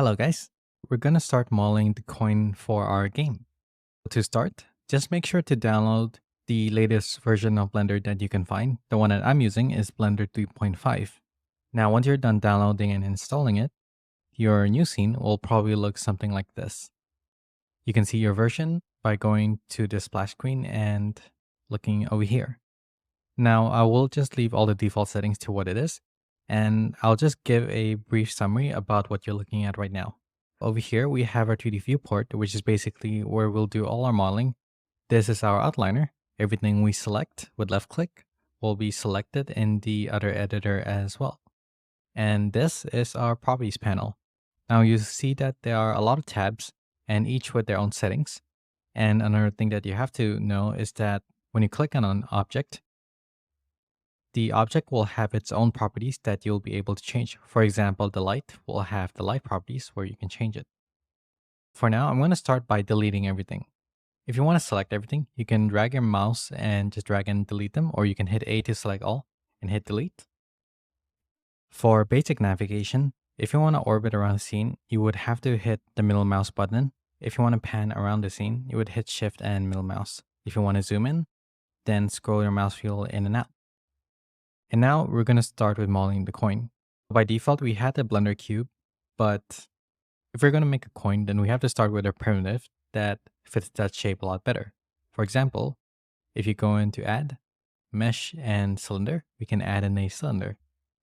Hello guys, we're gonna start modeling the coin for our game. To start, just make sure to download the latest version of Blender that you can find. The one that I'm using is Blender 3.5. Now once you're done downloading and installing it, your new scene will probably look something like this. You can see your version by going to the splash screen and looking over here. Now I will just leave all the default settings to what it is, and I'll just give a brief summary about what you're looking at right now. Over here, we have our 3D viewport, which is basically where we'll do all our modeling. This is our outliner. Everything we select with left click will be selected in the other editor as well. And this is our properties panel. Now you see that there are a lot of tabs and each with their own settings. And another thing that you have to know is that when you click on an object, the object will have its own properties that you'll be able to change. For example, the light will have the light properties where you can change it. For now, I'm going to start by deleting everything. If you want to select everything, you can drag your mouse and just drag and delete them, or you can hit A to select all and hit delete. For basic navigation, if you want to orbit around the scene, you would have to hit the middle mouse button. If you want to pan around the scene, you would hit shift and middle mouse. If you want to zoom in, then scroll your mouse wheel in and out. And now we're going to start with modeling the coin. By default, we had the Blender cube, but if we're going to make a coin, then we have to start with a primitive that fits that shape a lot better. For example, if you go into add, mesh and cylinder, we can add in a cylinder.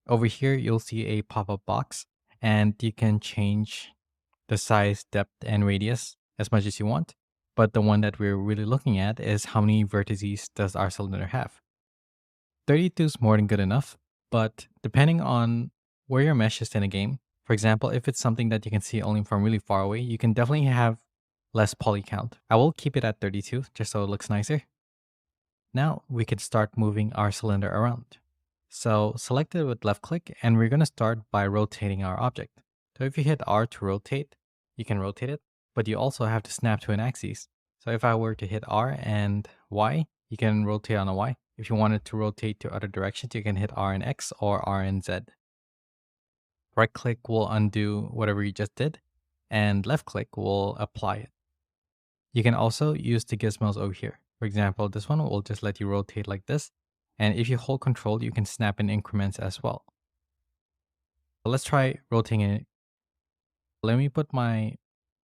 Over here, you'll see a pop-up box and you can change the size, depth, and radius as much as you want. But the one that we're really looking at is how many vertices does our cylinder have. 32 is more than good enough, but depending on where your mesh is in a game, for example, if it's something that you can see only from really far away, you can definitely have less poly count. I will keep it at 32 just so it looks nicer. Now we can start moving our cylinder around. So select it with left click and we're going to start by rotating our object. So if you hit R to rotate, you can rotate it, but you also have to snap to an axis. So if I were to hit R and Y, you can rotate on a Y. If you wanted to rotate to other directions, you can hit R and X or R and Z. Right click will undo whatever you just did, and left click will apply it. You can also use the gizmos over here. For example, this one will just let you rotate like this, and if you hold control, you can snap in increments as well. So let's try rotating it. Let me put my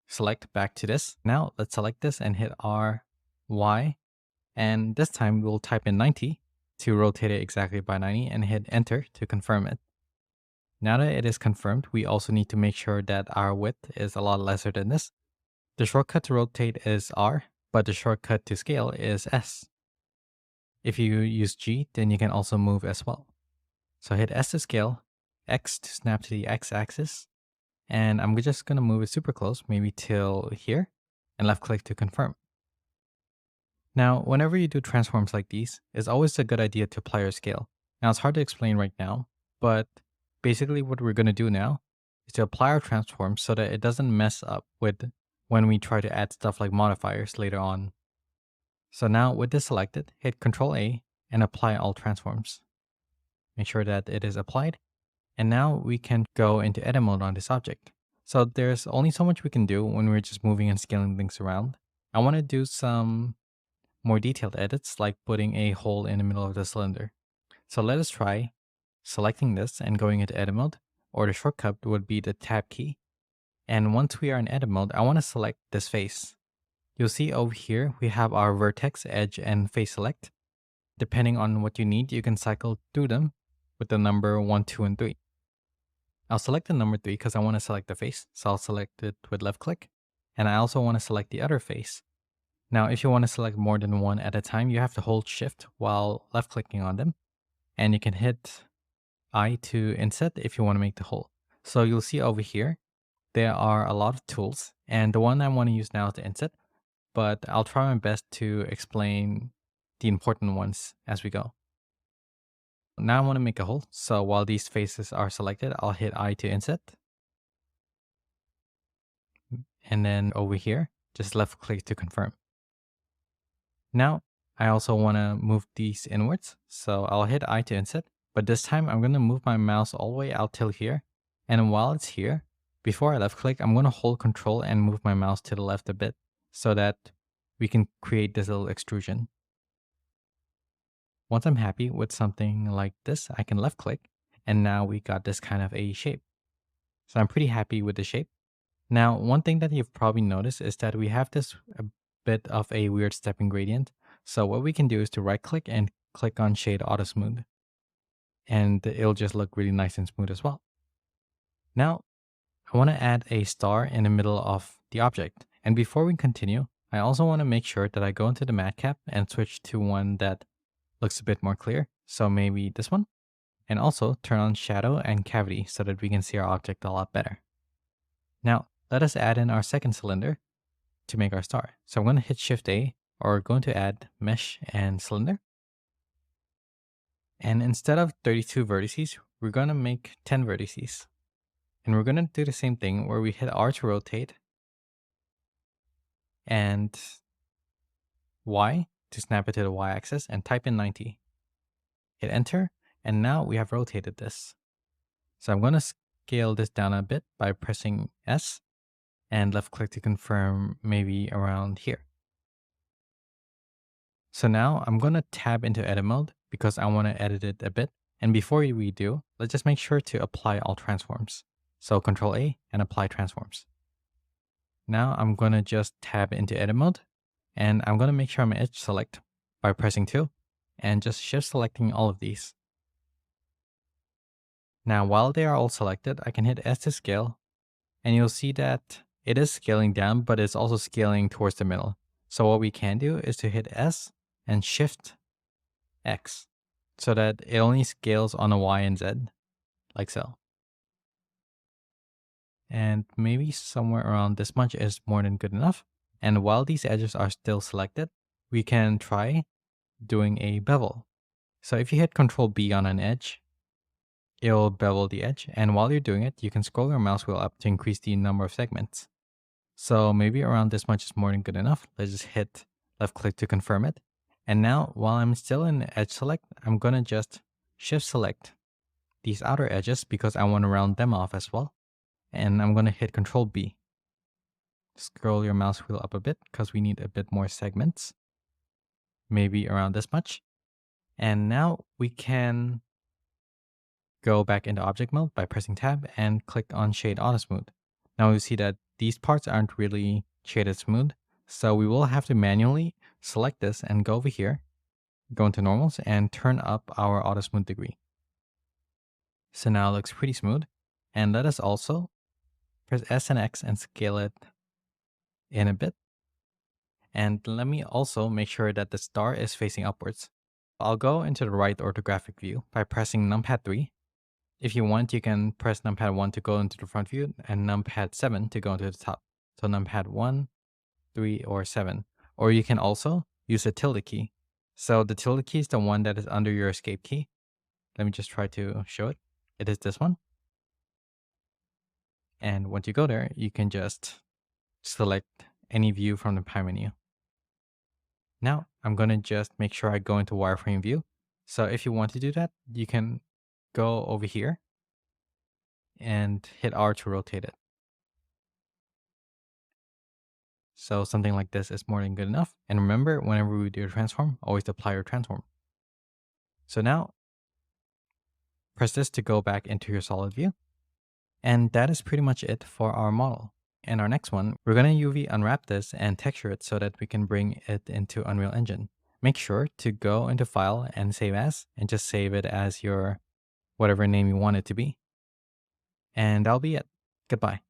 select back to this. Now let's select this and hit R, Y, and this time we'll type in 90 to rotate it exactly by 90 and hit enter to confirm it. Now that it is confirmed, we also need to make sure that our width is a lot lesser than this. The shortcut to rotate is R, but the shortcut to scale is S. If you use G, then you can also move as well. So hit S to scale, X to snap to the X axis, and I'm just going to move it super close, maybe till here, and left click to confirm. Now, whenever you do transforms like these, it's always a good idea to apply your scale. Now, it's hard to explain right now, but basically what we're going to do now is to apply our transforms so that it doesn't mess up with when we try to add stuff like modifiers later on. So now with this selected, hit Ctrl A and apply all transforms. Make sure that it is applied. And now we can go into edit mode on this object. So there's only so much we can do when we're just moving and scaling things around. I want to do some more detailed edits like putting a hole in the middle of the cylinder. So let us try selecting this and going into edit mode, or the shortcut would be the tab key. And once we are in edit mode, I want to select this face. You'll see over here, we have our vertex, edge, and face select. Depending on what you need, you can cycle through them with the number 1, 2, and 3. I'll select the number 3 because I want to select the face. So I'll select it with left click. And I also want to select the other face. Now, if you want to select more than one at a time, you have to hold shift while left clicking on them. And you can hit I to inset if you want to make the hole. So you'll see over here, there are a lot of tools. And the one I want to use now is the inset. But I'll try my best to explain the important ones as we go. Now I want to make a hole. So while these faces are selected, I'll hit I to inset. And then over here, just left click to confirm. Now, I also want to move these inwards. So I'll hit I to inset. But this time I'm going to move my mouse all the way out till here. And while it's here, Before I left click, I'm going to hold control and move my mouse to the left a bit so that we can create this little extrusion. Once I'm happy with something like this, I can left click and now we got this kind of a shape. So I'm pretty happy with the shape. Now, one thing that you've probably noticed is that we have this a bit of a weird stepping gradient. So what we can do is to right click and click on Shade Auto Smooth. And it'll just look really nice and smooth as well. Now, I want to add a star in the middle of the object. And before we continue, I also want to make sure that I go into the matcap and switch to one that looks a bit more clear. So maybe this one. And also turn on shadow and cavity so that we can see our object a lot better. Now, let us add in our second cylinder to make our star. So I'm going to hit Shift A, or going to add mesh and cylinder. And instead of 32 vertices, we're going to make 10 vertices. And we're going to do the same thing where we hit R to rotate and Y to snap it to the Y axis and type in 90. Hit enter, and now we have rotated this. So I'm going to scale this down a bit by pressing S and left click to confirm maybe around here. So now I'm going to tab into edit mode because I want to edit it a bit. And before we do, let's just make sure to apply all transforms. So Control A and apply transforms. Now I'm going to just tab into edit mode and I'm going to make sure I'm edge select by pressing 2 and just shift selecting all of these. Now while they are all selected, I can hit S to scale and you'll see that it is scaling down, but it's also scaling towards the middle. So what we can do is to hit S and Shift X so that it only scales on a Y and Z, like so. And maybe somewhere around this much is more than good enough. And while these edges are still selected, we can try doing a bevel. So if you hit Control B on an edge, it'll bevel the edge. And while you're doing it, you can scroll your mouse wheel up to increase the number of segments. So maybe around this much is more than good enough. Let's just hit left click to confirm it. And now while I'm still in edge select, I'm going to just shift select these outer edges because I want to round them off as well. And I'm going to hit Control B. Scroll your mouse wheel up a bit because we need a bit more segments. Maybe around this much. And now we can go back into object mode by pressing tab and click on Shade Auto Smooth. Now we see that these parts aren't really shaded smooth. So we will have to manually select this and go over here, go into normals and turn up our auto smooth degree. So now it looks pretty smooth. And let us also press S and X and scale it in a bit. And let me also make sure that the star is facing upwards. I'll go into the right orthographic view by pressing numpad 3. If you want, you can press numpad 1 to go into the front view and numpad 7 to go into the top. So numpad 1, 3, or 7. Or you can also use the tilde key. So the tilde key is the one that is under your escape key. Let me just try to show it. It is this one. And once you go there, you can just select any view from the pie menu. Now I'm going to just make sure I go into wireframe view. So if you want to do that, you can go over here and hit R to rotate it. So something like this is more than good enough. And remember, whenever we do a transform, always apply your transform. So now press this to go back into your solid view. And that is pretty much it for our model. In our next one, we're going to UV unwrap this and texture it so that we can bring it into Unreal Engine. Make sure to go into File and Save As, and just save it as your whatever name you want it to be. And that'll be it. Goodbye.